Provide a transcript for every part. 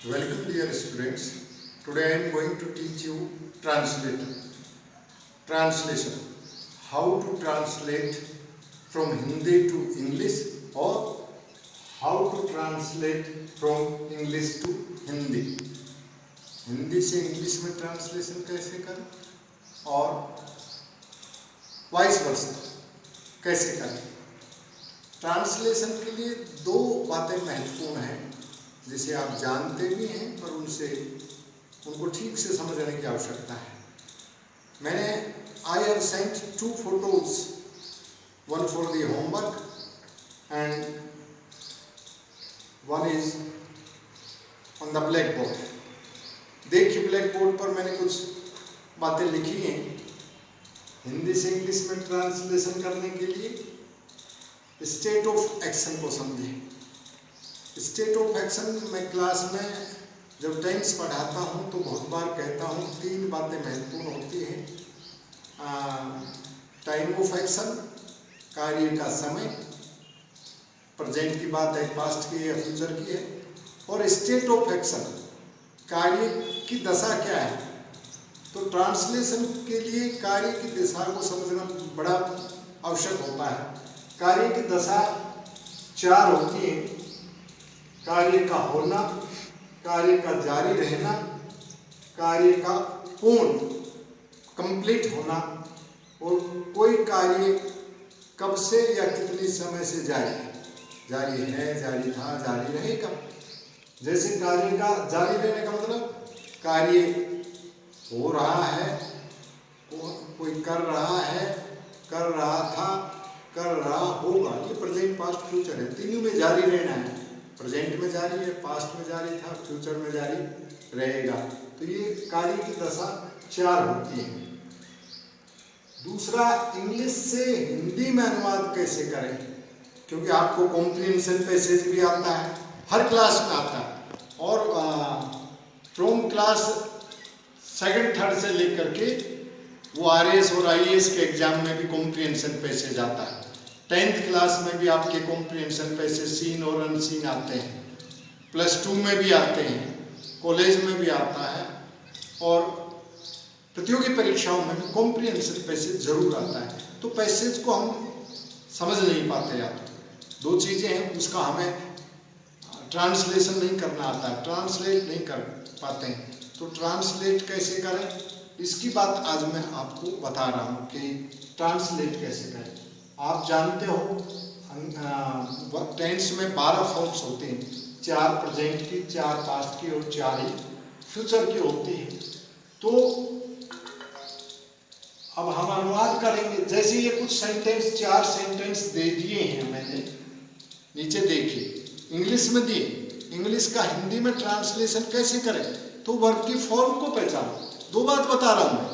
Welcome dear students. Today I am going to teach you translation. How to translate from Hindi to English or how to translate from English to Hindi. Hindi से English में translation कैसे करें और vice versa कैसे करें। Translation के लिए दो बातें महत्वपूर्ण हैं जिसे आप जानते भी हैं पर उनको ठीक से समझने की आवश्यकता है। I have sent 2 photos, one for the homework and one is on the blackboard. देखिए ब्लैक बोर्ड पर मैंने कुछ बातें लिखी हैं हिंदी से इंग्लिश में ट्रांसलेशन करने के लिए। स्टेट ऑफ एक्शन को समझें। स्टेट ऑफ एक्शन मैं क्लास में जब टेंस पढ़ाता हूँ तो बहुत बार कहता हूँ 3 बातें महत्वपूर्ण होती हैं। टाइम ऑफ एक्शन, कार्य का समय, प्रेजेंट की बात है, पास्ट की या फ्यूचर की है, और स्टेट ऑफ एक्शन, कार्य की दशा क्या है। तो ट्रांसलेशन के लिए कार्य की दिशा को समझना बड़ा आवश्यक होता है। कार्य की दशा 4 होती है। कार्य का होना, कार्य का जारी रहना, कार्य का पूर्ण कंप्लीट होना और कोई कार्य कब से या कितने समय से जारी है, जारी था, जारी रहेगा। जैसे कार्य का जारी रहने का मतलब कार्य हो रहा है, कोई कर रहा है, कर रहा था, कर रहा होगा। ये प्रेजेंट, पास्ट, फ्यूचर है। तीनों में जारी रहना है। प्रेजेंट में जारी है, पास्ट में जारी था, फ्यूचर में जारी रहेगा। तो ये कार्य की दशा 4 होती है। दूसरा, इंग्लिश से हिंदी में अनुवाद कैसे करें, क्योंकि आपको कॉम्प्रिहेंशन पैसेज भी आता है, हर क्लास में आता है और फ्रॉम क्लास 2nd 3rd से लेकर के वो RAS और IAS के एग्जाम में भी कॉम्प्रिहेंशन पैसेज आता है। 10th क्लास में भी आपके कॉम्प्रिहेंशन पैसेज सीन और अनसीन आते हैं, +2 में भी आते हैं, कॉलेज में भी आता है और प्रतियोगी परीक्षाओं में भी कॉम्प्रिहेंशन पैसेज जरूर आता है। तो पैसेज को हम समझ नहीं पाते, या तो 2 चीज़ें हैं, उसका हमें ट्रांसलेशन नहीं करना आता है, ट्रांसलेट नहीं कर पाते हैं। तो ट्रांसलेट कैसे करें इसकी बात आज मैं आपको बता रहा हूँ कि ट्रांसलेट कैसे करें। आप जानते हो टेंस में 12 फॉर्म्स होते हैं, 4 प्रेजेंट की, 4 पास्ट की और 4 ही फ्यूचर की होती है। तो अब हम अनुवाद करेंगे। जैसे ये कुछ सेंटेंस, 4 सेंटेंस दे दिए हैं मैंने, नीचे देखिए, इंग्लिश में दिए। इंग्लिश का हिंदी में ट्रांसलेशन कैसे करें, तो वर्ब की फॉर्म को पहचानो। 2 बात बता रहा हूं मैं।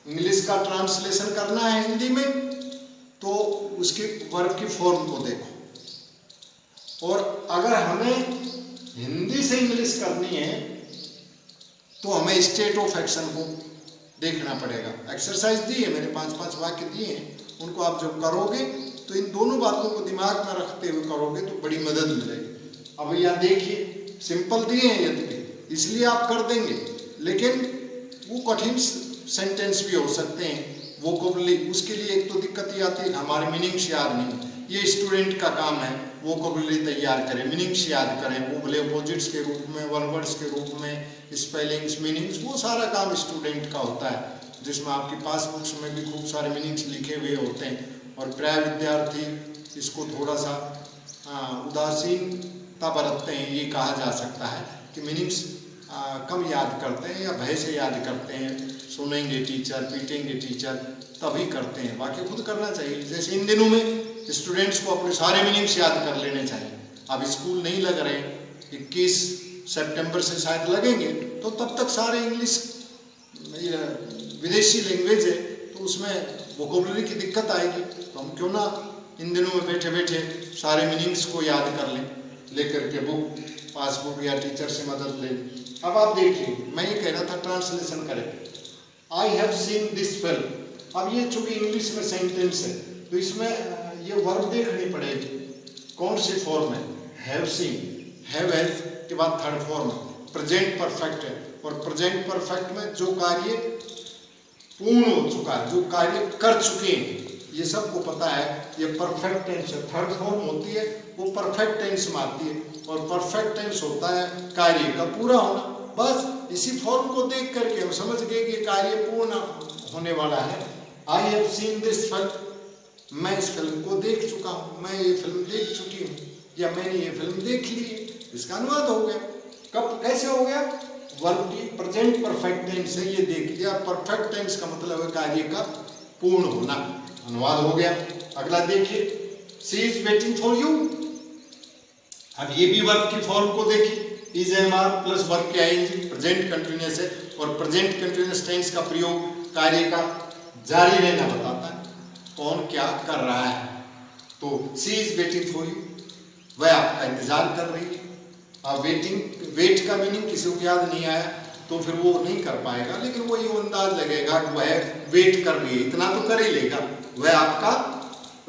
इंग्लिश का ट्रांसलेशन करना है हिंदी में तो उसकी वर्ब की फॉर्म को देखो, और अगर हमें हिंदी से इंग्लिश करनी है तो हमें स्टेट ऑफ एक्शन को देखना पड़ेगा। एक्सरसाइज दी है मैंने, 5-5 वाक्य दिए हैं, उनको आप जब करोगे तो इन दोनों बातों को दिमाग में रखते हुए करोगे तो बड़ी मदद मिलेगी। अब यहाँ देखिए, सिंपल दिए हैं यदि, इसलिए आप कर देंगे, लेकिन वो कठिन सेंटेंस भी हो सकते हैं, वोकैबुलरी। उसके लिए एक तो दिक्कत ये आती है कि हमारे मीनिंग्स याद नहीं। ये स्टूडेंट का काम है, वोकैबुलरी तैयार करें, मीनिंग्स याद करें, वो भले अपोजिट्स के रूप में, वन वर्ड्स के रूप में, स्पेलिंग्स, मीनिंग्स, वो सारा काम स्टूडेंट का होता है, जिसमें आपकी पासबुक्स में भी खूब सारे मीनिंग्स लिखे हुए होते हैं। और प्राय विद्यार्थी इसको थोड़ा सा उदासीनता बरतते हैं, ये कहा जा सकता है कि मीनिंग्स कम याद करते हैं या भय से याद करते हैं, सुनेंगे टीचर, पीटेंगे टीचर, तभी करते हैं। बाकी खुद करना चाहिए। जैसे इन दिनों में स्टूडेंट्स को अपने सारे मीनिंग्स याद कर लेने चाहिए। अब स्कूल नहीं लग रहे, 21 सितंबर से शायद लगेंगे, तो तब तक सारे इंग्लिश विदेशी लैंग्वेज है तो उसमें वोकैबुलरी की दिक्कत आएगी। तो हम क्यों ना इन दिनों में बैठे बैठे सारे मीनिंग्स को याद कर लें, लेकर के बुक, पासबुक या टीचर से मदद लें। अब आप देखिए, मैं ये कह रहा था ट्रांसलेशन करें। I have seen this film. अब ये चूंकि इंग्लिश में सेंटेंस है तो इसमें ये वर्ब देखनी पड़ेगी, कौन सी फॉर्म है। हैव सीन, हैव हैज के बाद 3rd फॉर्म है, प्रेजेंट परफेक्ट है, और प्रेजेंट परफेक्ट में जो कार्य पूर्ण हो चुका है, जो कार्य कर चुके हैं, ये सबको पता है, ये परफेक्ट टेंस है। थर्ड फॉर्म होती है वो परफेक्ट टेंस में आती है, और परफेक्ट टेंस होता है कार्य का पूरा होना। बस इसी फॉर्म को देख करके हम समझ गए कि कार्य पूर्ण होने वाला है। I have seen this film, मैं इस फिल्म को देख चुका हूँ, मैं ये फिल्म देख चुकी हूँ, या मैंने ये फिल्म देख ली है। इसका अनुवाद हो गया। कब कैसे हो गया? वर्ब की प्रेजेंट परफेक्ट टेंस है, ये देख लिया। परफेक्ट टेंस का मतलब है कार्य का पूर्ण होना, अनुवाद हो गया। अगला देखिए, she is waiting for you. अब ये भी वर्ब की फॉर्म को देखिए, is am are plus verb के आईएनजी, प्रेजेंट कंटिन्यूअस है, और प्रेजेंट कंटिन्यूअस टेंस का प्रयोग कार्य का जारी रहना बताता है, कौन क्या कर रहा है। तो she is waiting for you, वह आपका इंतजार कर रही है। अब वेट का मीनिंग किसी को याद नहीं आया तो फिर वो नहीं कर पाएगा, लेकिन वो ये अंदाज लगेगा कि वह वेट कर रही है, इतना तो कर ही लेगा, वह आपका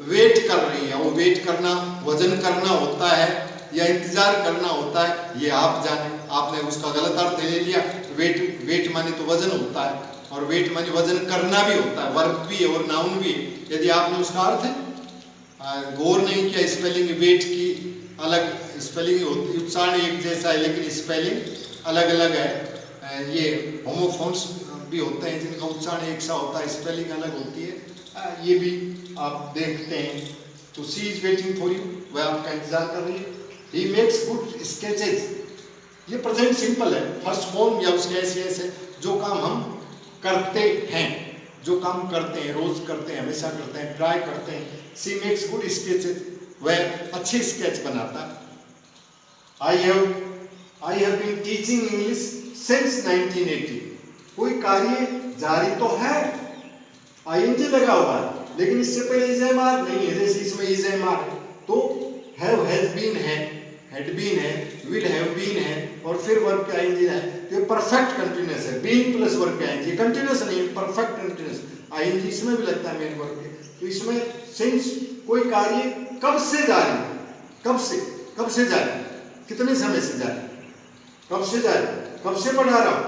वेट कर रही है। वो वेट करना वजन करना होता है या इंतजार करना होता है, ये आप जाने। आपने उसका गलत अर्थ ले लिया। वेट माने तो वजन होता है, और वेट माने वजन करना भी होता है, वर्ब भी है और नाउन भी है। यदि आपने उसका अर्थ गौर नहीं किया, स्पेलिंग वेट की अलग स्पेलिंग होती, उच्चारण एक जैसा है लेकिन स्पेलिंग अलग अलग है। ये होमोफोन्स भी होते हैं जिनका उच्चारण एक सा होता है, स्पेलिंग अलग होती है, ये भी आप देखते हैं। तो she is waiting for you, वह आपका इंतजार कर रही है। ही मेक्स गुड स्केचेस, ये प्रेजेंट सिंपल है, फर्स्ट फॉर्म या उसके ऐसे ऐसे जो काम हम करते हैं, जो काम करते हैं, रोज करते हैं, हमेशा करते हैं, ट्राई करते हैं। शी मेक्स गुड स्केचेस, वह अच्छे स्केच बनाता है। I have been teaching English since 1980, कोई कार्य जारी तो है, आईएनजी लगा हुआ है, लेकिन इससे पहले इज एम आर नहीं है, जैसे इसमें इज एम आर है तो हैव हैज बीन है, हैड बीन है, विल हैव बीन है, और फिर वर्ब के आईएनजी है। ये परफेक्ट कंटीन्यूअस है, बीन प्लस वर्ब के आईएनजी, कंटीन्यूअस नहीं है, परफेक्ट कंटीन्यूअस। आईएनजी इसमें भी लगता है मेन वर्ब के। तो इसमें सिंस कोई कार्य कब से जारी, कब से जारी, कितने समय से जारी, कब से जारी, कब से पढ़ा रहा हूं,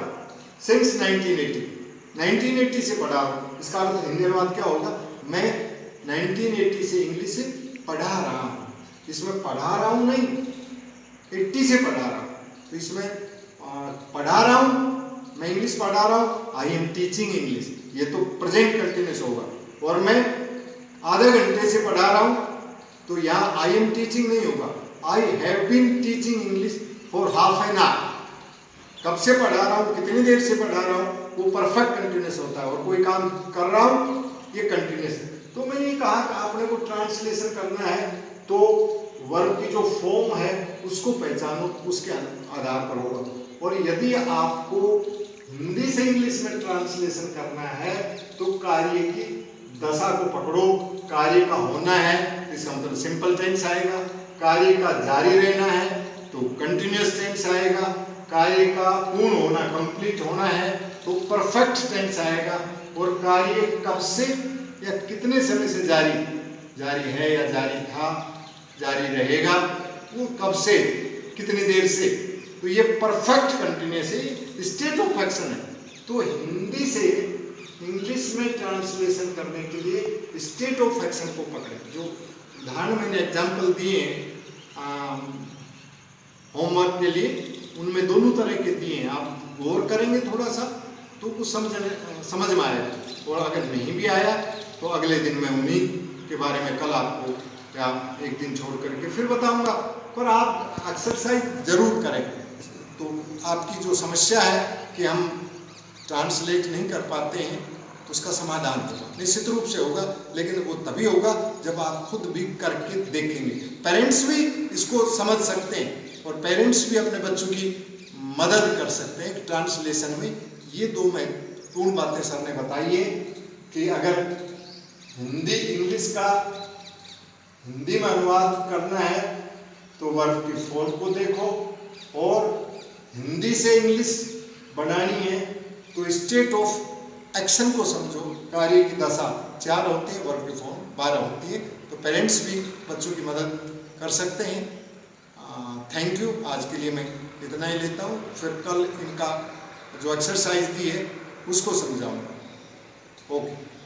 सिंस 1980 से पढ़ा रहा हूं। इसका अर्थ हिंदी अनुवाद क्या होगा? मैं 1980 से इंग्लिश पढ़ा रहा हूं। इसमें पढ़ा रहा हूं नहीं, 80 से पढ़ा रहा हूं। तो इसमें पढ़ा रहा हूं, मैं इंग्लिश पढ़ा रहा हूं, आई एम टीचिंग इंग्लिश, ये तो प्रेजेंट कंटिन्यूअस होगा। और मैं आधे घंटे से पढ़ा रहा हूं, तो यहाँ आई एम टीचिंग नहीं होगा, I have been teaching English for half an hour. कब से पढ़ा रहा हूँ, कितनी देर से पढ़ा रहा हूँ, वो परफेक्ट कंटिन्यूअस होता है। और कोई काम कर रहा हूँ, ये कंटिन्यूअस है। तो मैं ये कहा कि आपने को ट्रांसलेशन करना है तो वर्ब की जो फॉर्म है उसको पहचानो, उसके आधार पर होगा। और यदि आपको हिंदी से इंग्लिश में ट्रांसलेशन करना है तो कार्य की दशा को पकड़ो। कार्य का होना है, इसका मतलब सिंपल टेंस आएगा। कार्य का जारी रहना है तो कंटिन्यूअस टेंस आएगा। कार्य का पूर्ण होना, कंप्लीट होना है तो परफेक्ट टेंस आएगा। और कार्य कब से या कितने समय से जारी है या जारी था, जारी रहेगा, वो कब से, कितनी देर से, तो ये परफेक्ट कंटिन्यूअस है, स्टेट ऑफ एक्शन है। तो हिंदी से इंग्लिश में ट्रांसलेशन करने के लिए स्टेट ऑफ एक्शन को पकड़े। जो उदाहरण मैंने एग्जाम्पल दिए होमवर्क के लिए, उनमें दोनों तरह के दिए हैं। आप गौर करेंगे थोड़ा सा तो कुछ समझ में आएगा, और अगर नहीं भी आया तो अगले दिन मैं उन्हीं के बारे में कल आपको या एक दिन छोड़ करके फिर बताऊंगा। पर आप एक्सरसाइज जरूर करें तो आपकी जो समस्या है कि हम ट्रांसलेट नहीं कर पाते हैं, उसका समाधान होगा, निश्चित रूप से होगा। लेकिन वो तभी होगा जब आप खुद भी करके देखेंगे। पेरेंट्स भी इसको समझ सकते हैं और पेरेंट्स भी अपने बच्चों की मदद कर सकते हैं ट्रांसलेशन में। ये दो महत्वपूर्ण बातें सर ने बताई है कि अगर हिंदी इंग्लिश का हिंदी में अनुवाद करना है तो वर्ब की फॉर्म को देखो, और हिंदी से इंग्लिश बनानी है तो स्टेट ऑफ एक्शन को समझो। कार्य की दशा 4 होती है, वर्ब की फॉर्म 12 होती है। तो पेरेंट्स भी बच्चों की मदद कर सकते हैं। Thank you. आज के लिए मैं इतना ही लेता हूँ, फिर कल इनका जो एक्सरसाइज दी है उसको समझाऊंगा। ओके।